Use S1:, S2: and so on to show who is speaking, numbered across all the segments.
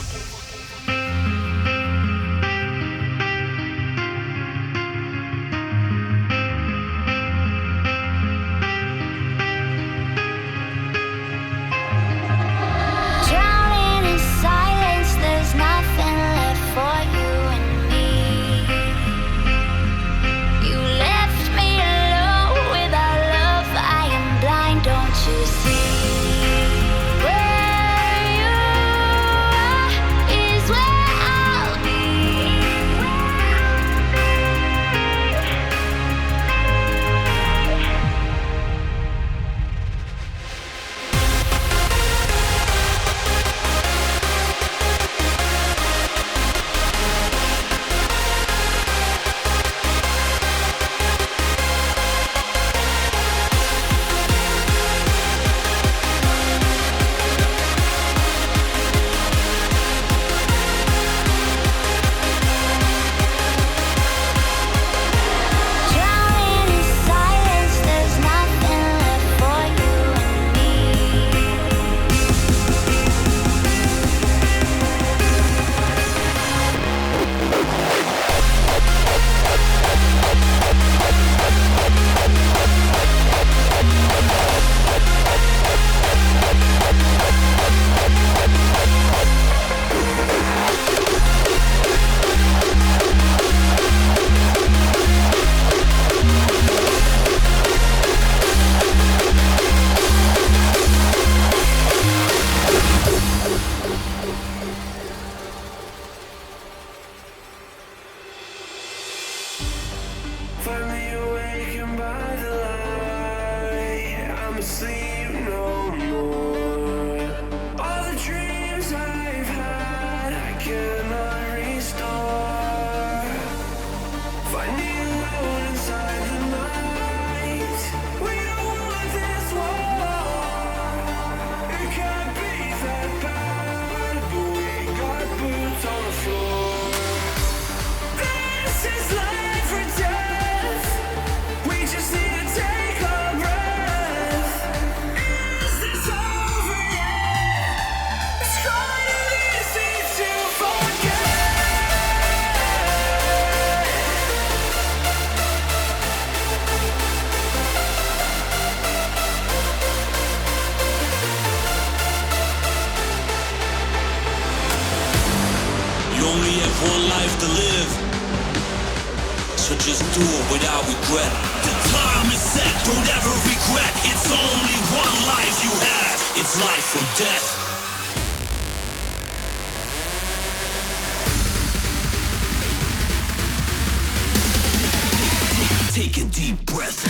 S1: overcome.
S2: You only have one life to live, so just do it without regret. The time is set, don't ever regret. It's only one life you have, it's life or death. Take a deep breath.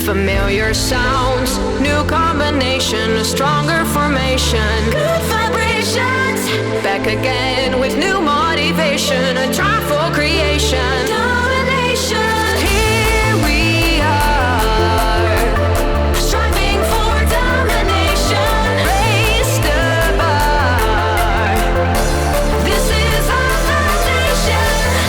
S3: Familiar sounds, new combination, a stronger formation. Good vibrations, back again with new motivation, a drive for creation. Domination, here we are, striving for domination. Raise the bar, this is our foundation.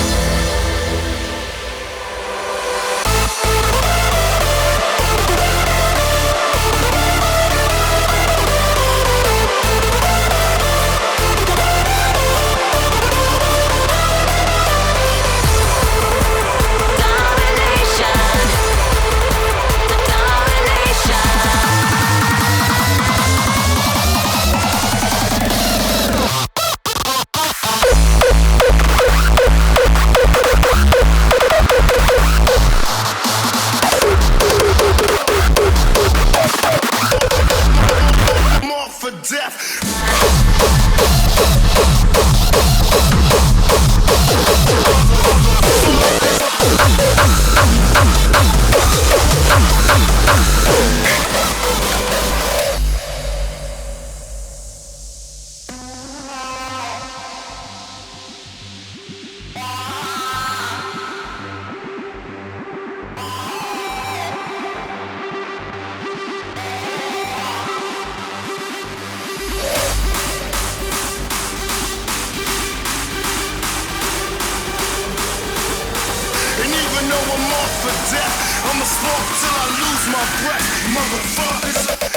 S4: for death. I'ma smoke till I lose my breath, motherfuckers.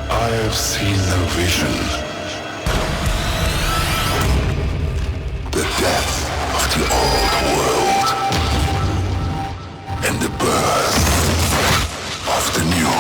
S1: I have seen the vision. The death of the old world and the birth of the new.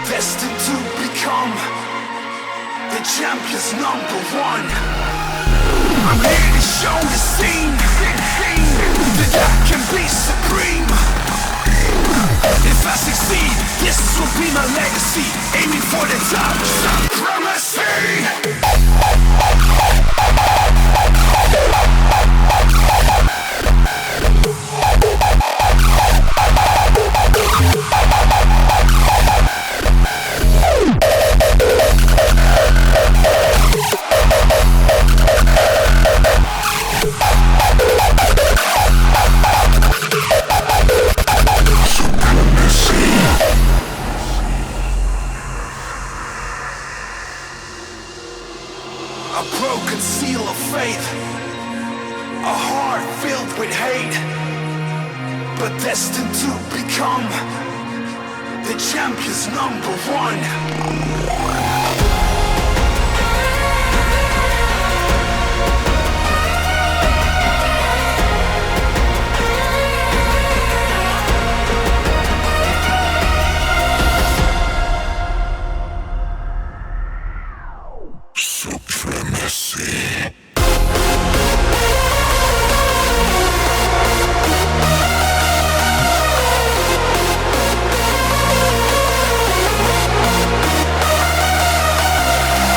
S4: destined to become the champion's number one. I'm here to show the scene that I can be supreme. If I succeed, this will be my legacy, aiming for the top. Supremacy! A broken seal of faith, a heart filled with hate, but destined to become the champion's number one.
S1: Supremacy.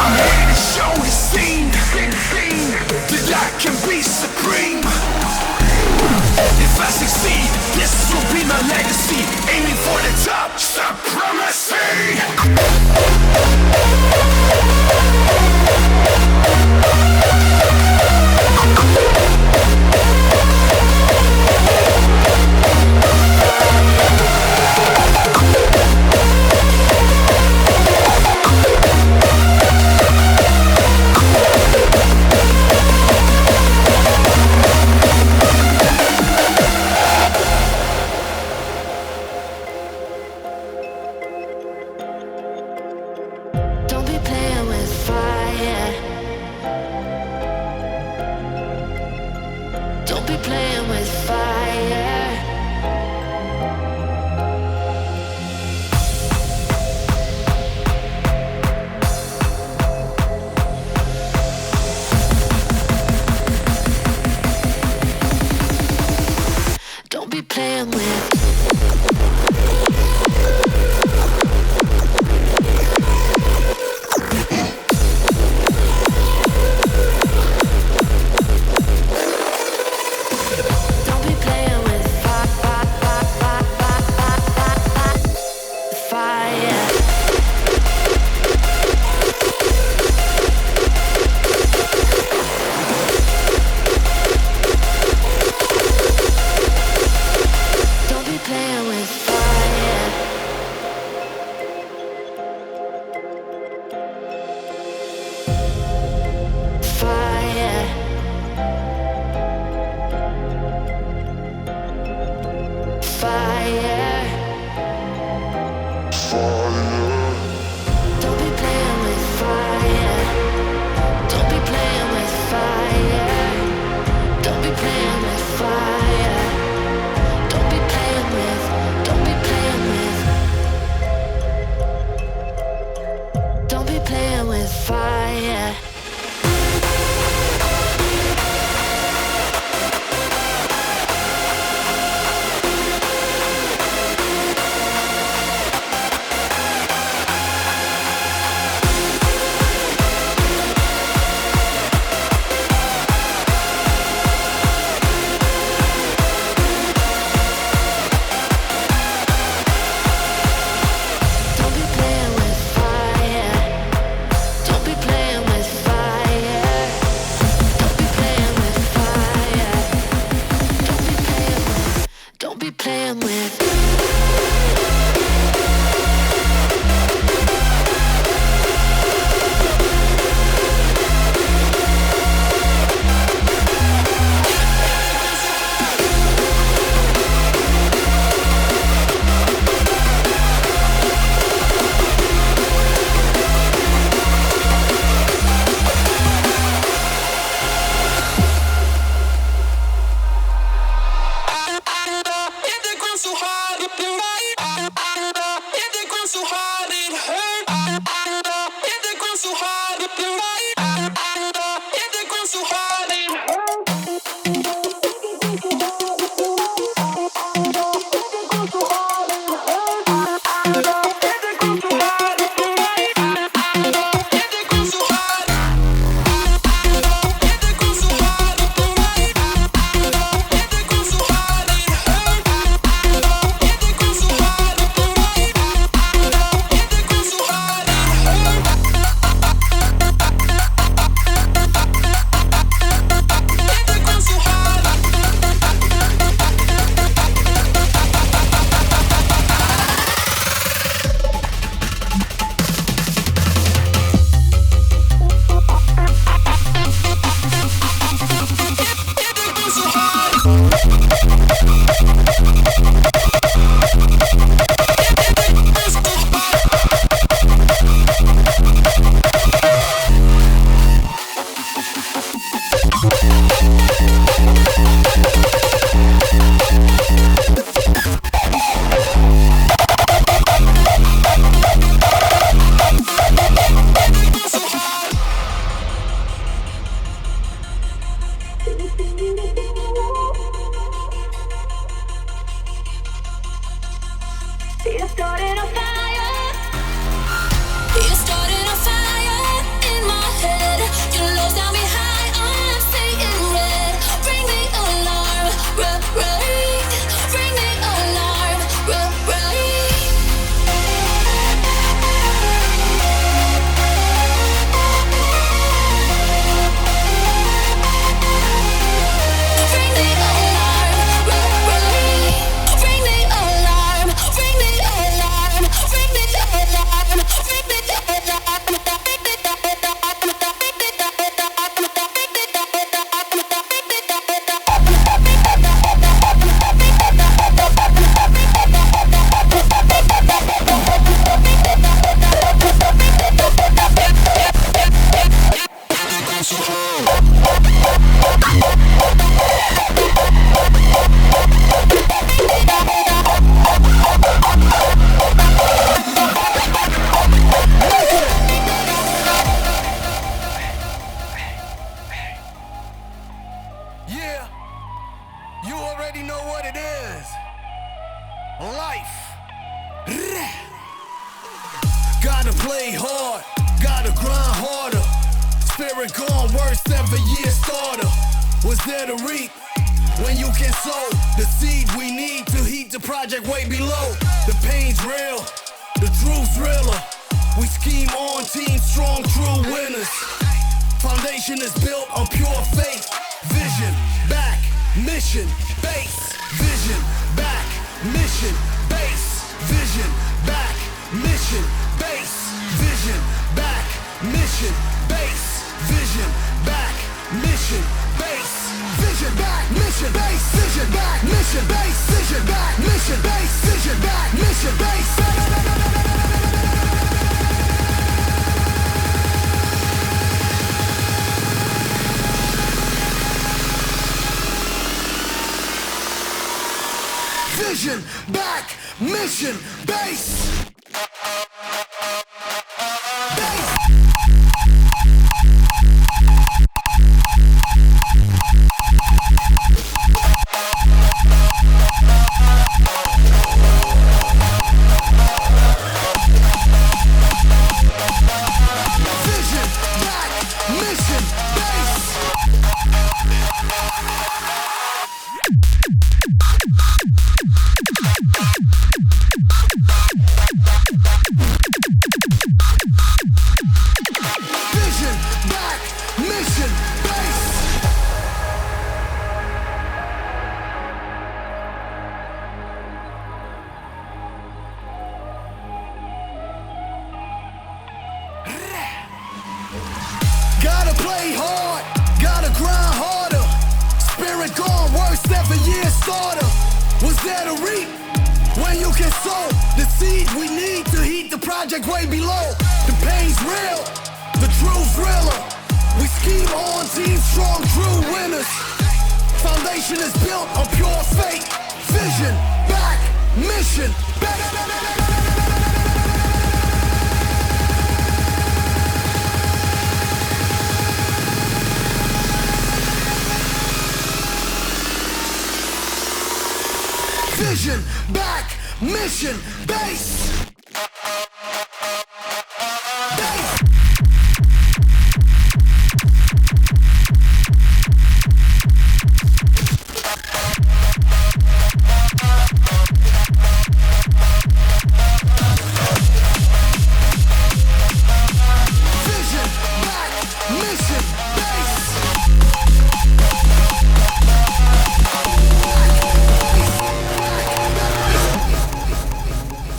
S4: I'm here to show the scene that I can be supreme. If I succeed, this will be my legacy, aiming for the top. Supremacy!
S3: Don't be playing with fire. Don't be playing with fire. Don't be playing with. Don't be playing with
S4: already know what it is. Life. Gotta play hard, gotta grind harder. Spirit gone, worst ever year starter. Was there to reap when you can sow the seed we need to heat the project way below. The pain's real, the truth's realer. We scheme on, team strong, true winners. Foundation is built on pure faith. Vision, back, mission, base. Vision, back, mission, base. Vision, back, mission, base. Vision, back, mission, base. Vision, back, mission, base. Vision, back, mission, base. Vision, back, mission, base. Vision, back, mission, base. Vision, back, mission, base. Vision, back, mission, base. Vision, back, mission, base.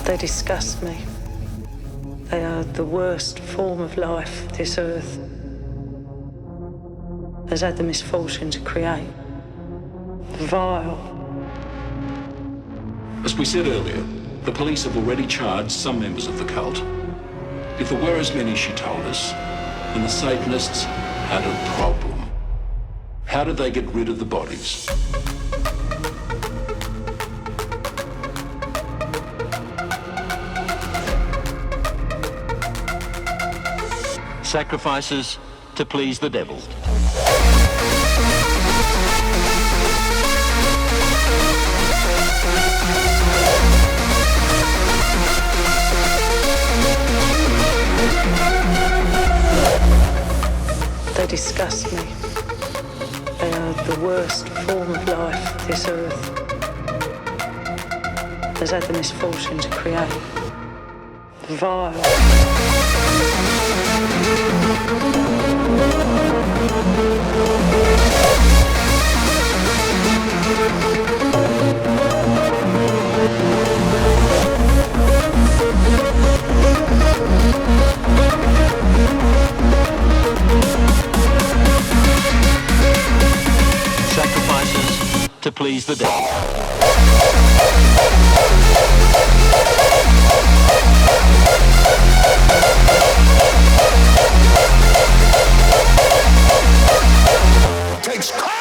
S5: They disgust me. They are the worst form of life this earth has had the misfortune to create. Vile.
S6: As we said earlier, the police have already charged some members of the cult. If there were as many, she told us, then the Satanists had a problem. How did they get rid of the bodies?
S7: Sacrifices to please the devil.
S5: They disgust me. They are the worst form of life this earth has had the misfortune to create. Vile.
S7: Sacrifices to please the devil.
S1: Takes courage!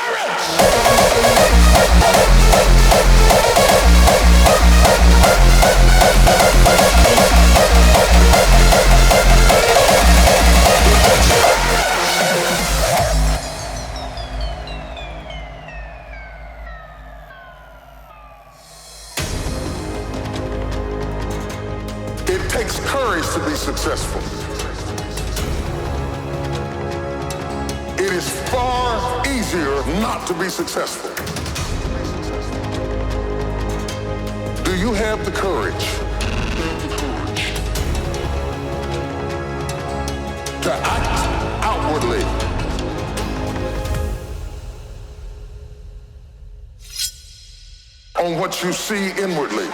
S1: to be successful. It is far easier not to be successful. Do you have the courage to act outwardly on what you see inwardly?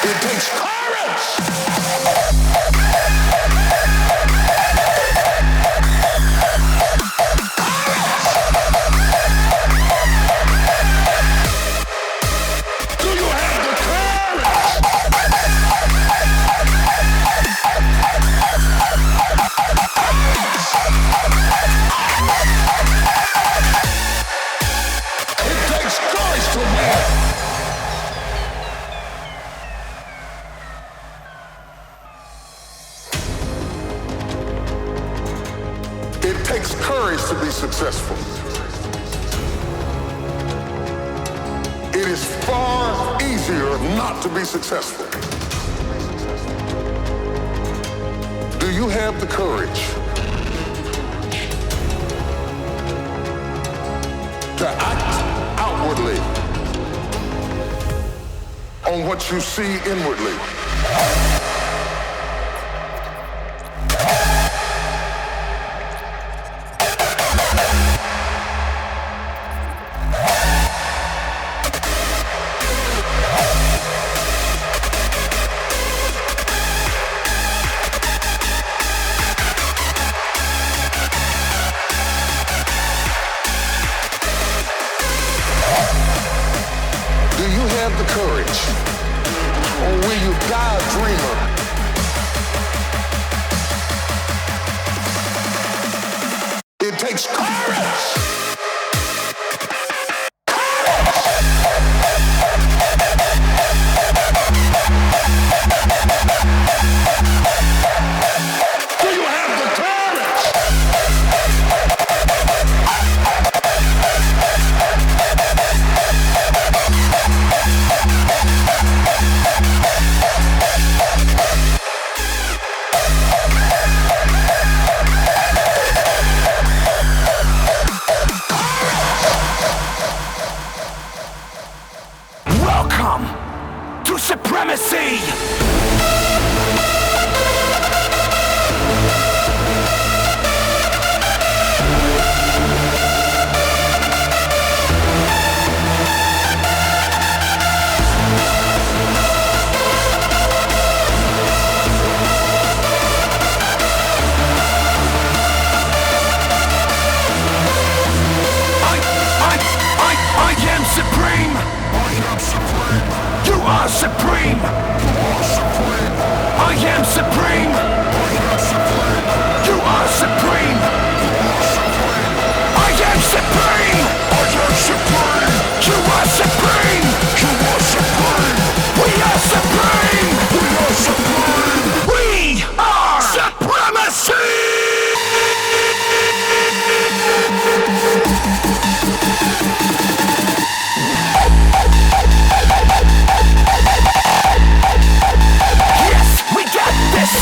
S1: It takes courage. Do you have the courage? It takes courage to win. It takes courage to be successful. It is far easier not to be successful. Do you have the courage to act outwardly on what you see inwardly? Courage, or will you die a dreamer? It takes courage. Do you have the courage?
S4: Welcome to Supremacy! I am supreme! You are supreme! I am supreme! You are supreme! I am supreme! You are supreme! We are supreme! We are Supremacy! Yes, we got this!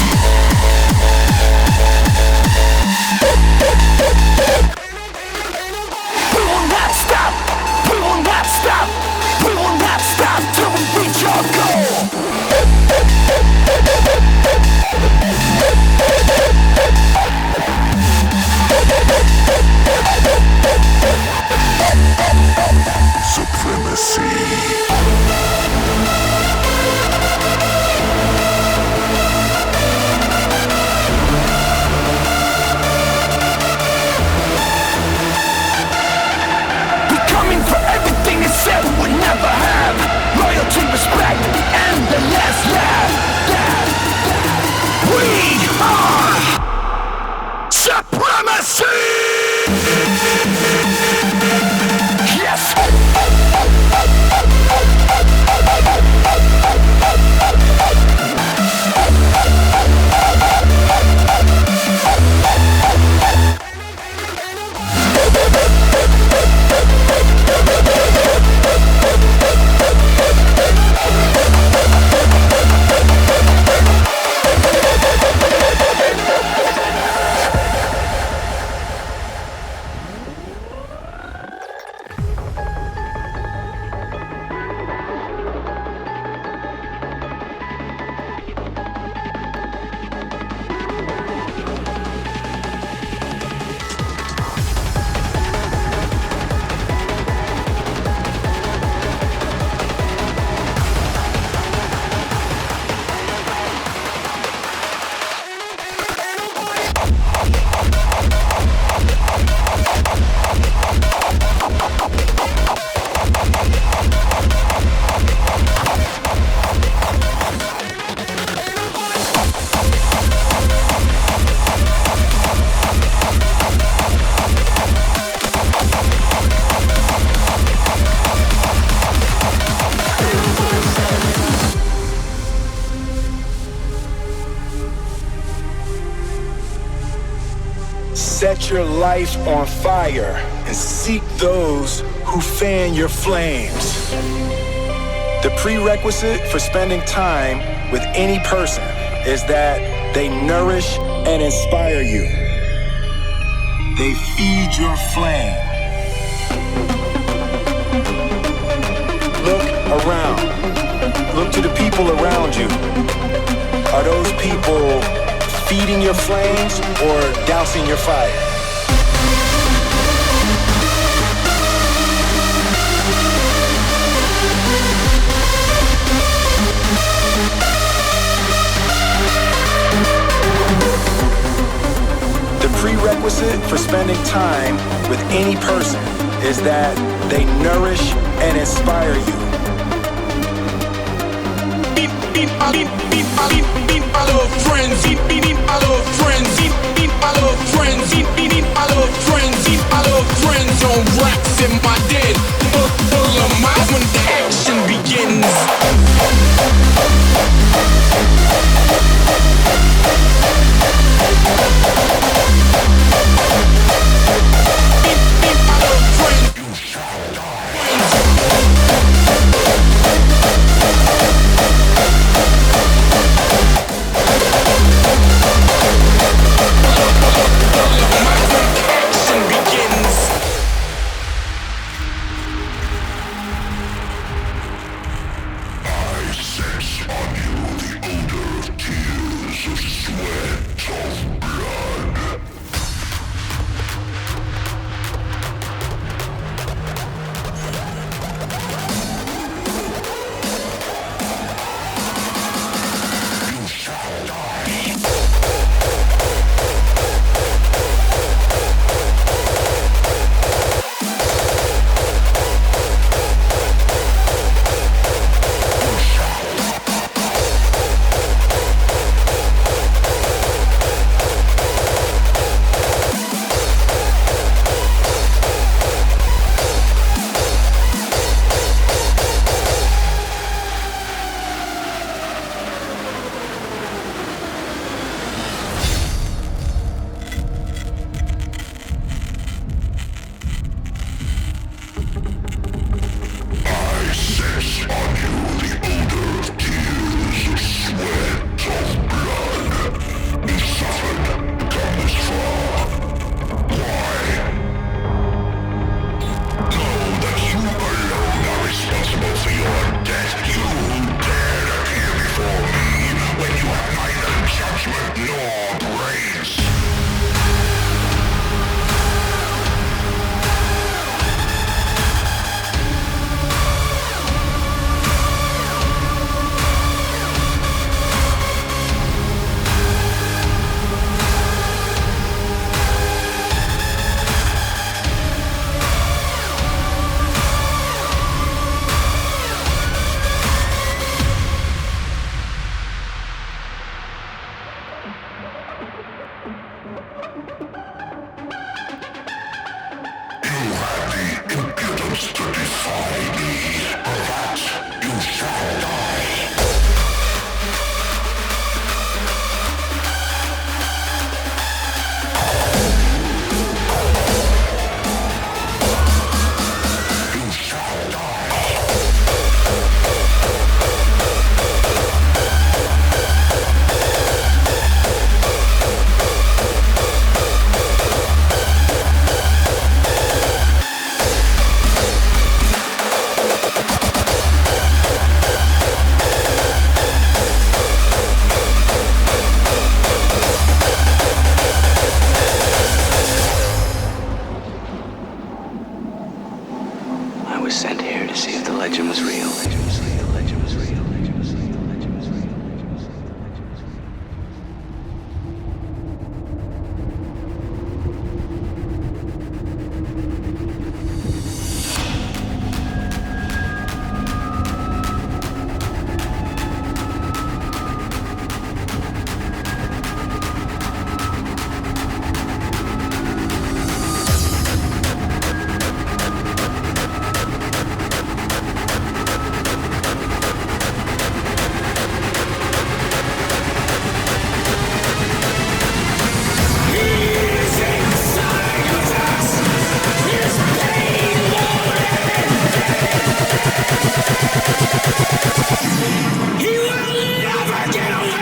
S8: Set your life on fire and seek those who fan your flames. The prerequisite for spending time with any person is that they nourish and inspire you. They feed your flame. Look around. Look to the people around you. Are those people feeding your flames or dousing your fire? The prerequisite for spending time with any person is that they nourish and inspire you.
S9: I love friends. I love friends. I love friends. I love friends. I love friends on racks in my den. Full of miles when the action begins. I love friends. You shall action begins.
S2: He will never get away!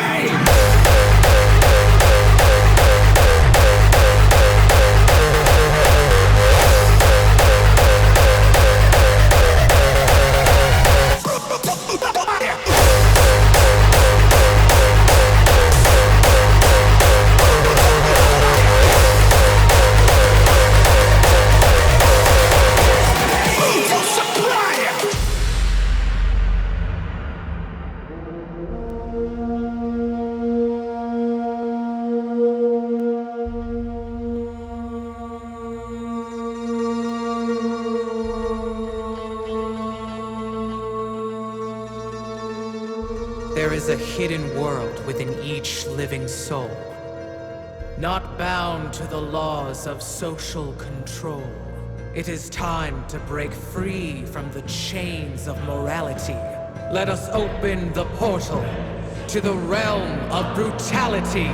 S10: There is a hidden world within each living soul, not bound to the laws of social control. It is time to break free from the chains of morality. Let us open the portal to the realm of brutality.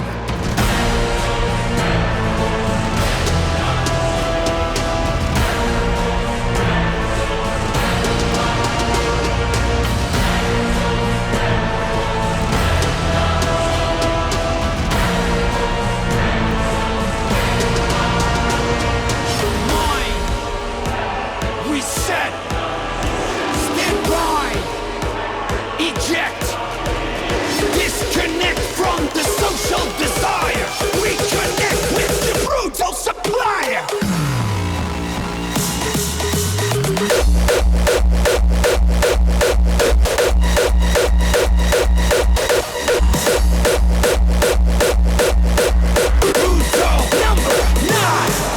S2: Disconnect from the social desire. Reconnect with the brutal supplier. Brutal number 9.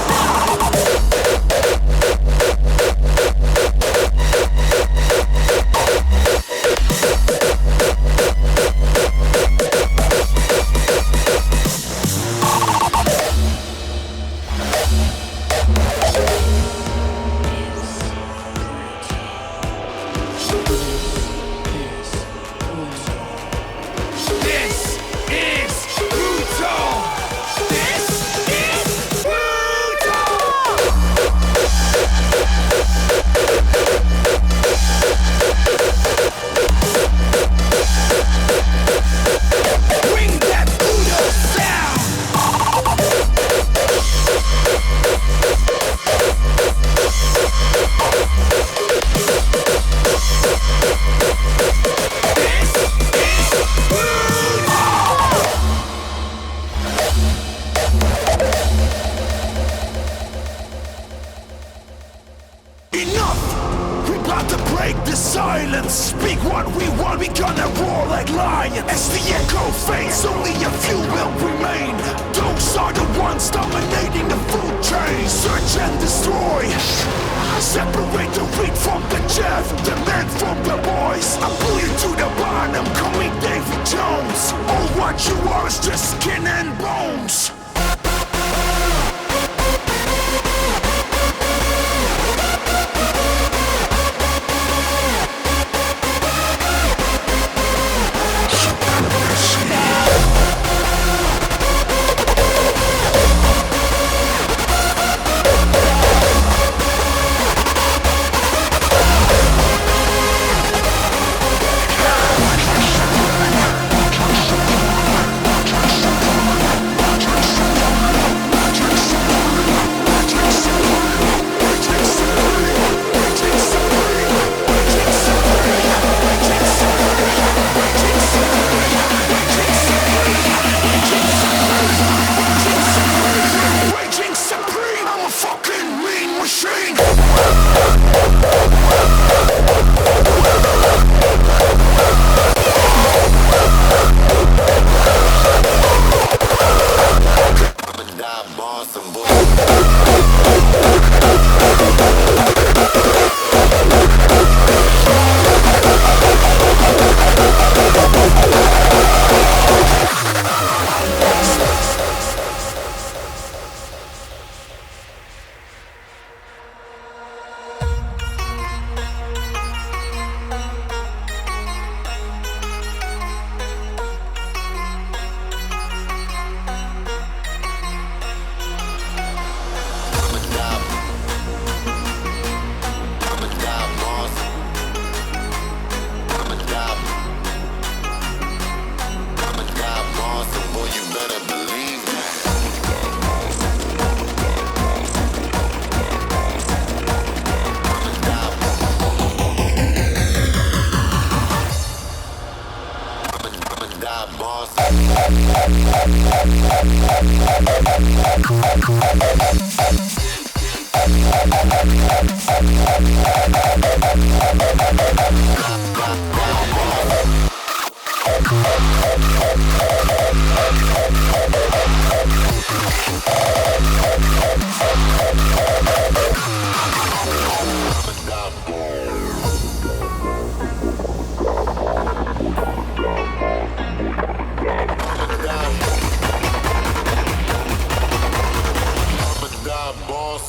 S1: die boss.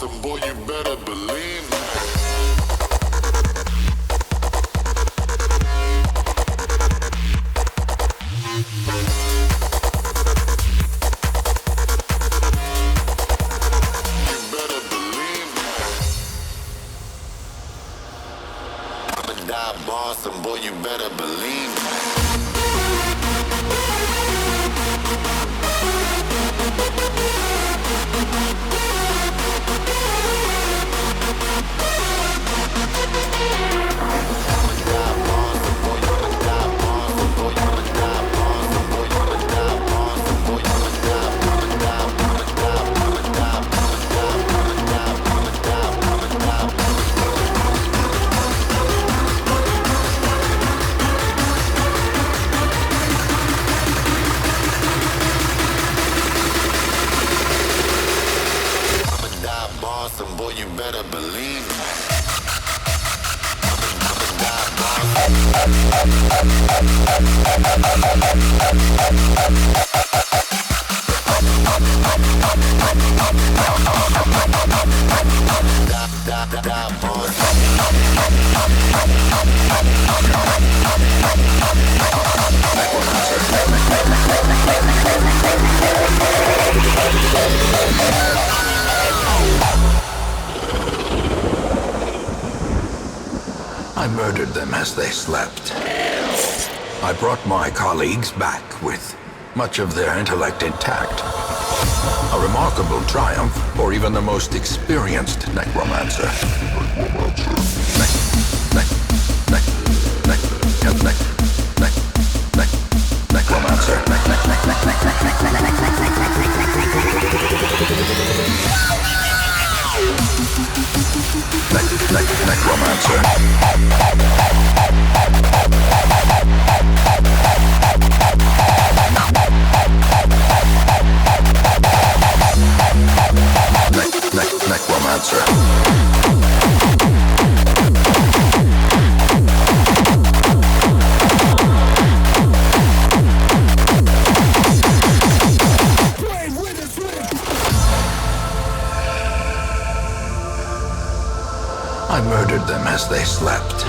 S1: And boy, you better believe me. You better believe me. I'm a die boss, and boy, you better believe me. And boy, you better believe me.
S11: I murdered them as they slept. I brought my colleagues back with much of their intellect intact. A remarkable triumph for even the most experienced necromancer. Necromancer. Necromancer. Necromancer. I murdered them as they slept.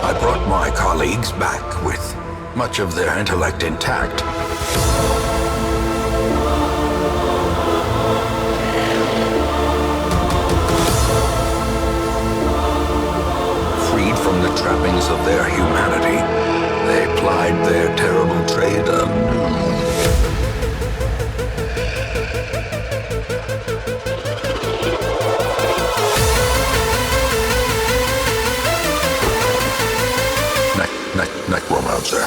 S11: I brought my colleagues back with much of their intellect intact. Freed from the trappings of their humanity, they plied their terrible trade anew. Necromancer.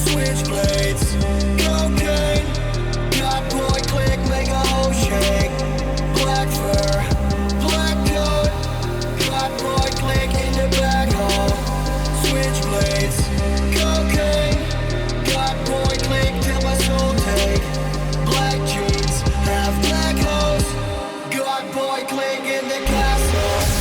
S4: Switchblades, cocaine, got boy click, make a whole shake. Black fur, black coat, got boy click in the back hole. Switchblades, cocaine, got boy click till my soul take. Black jeans, have black holes, got boy click in the castle.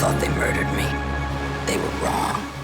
S12: thought they murdered me. They were wrong.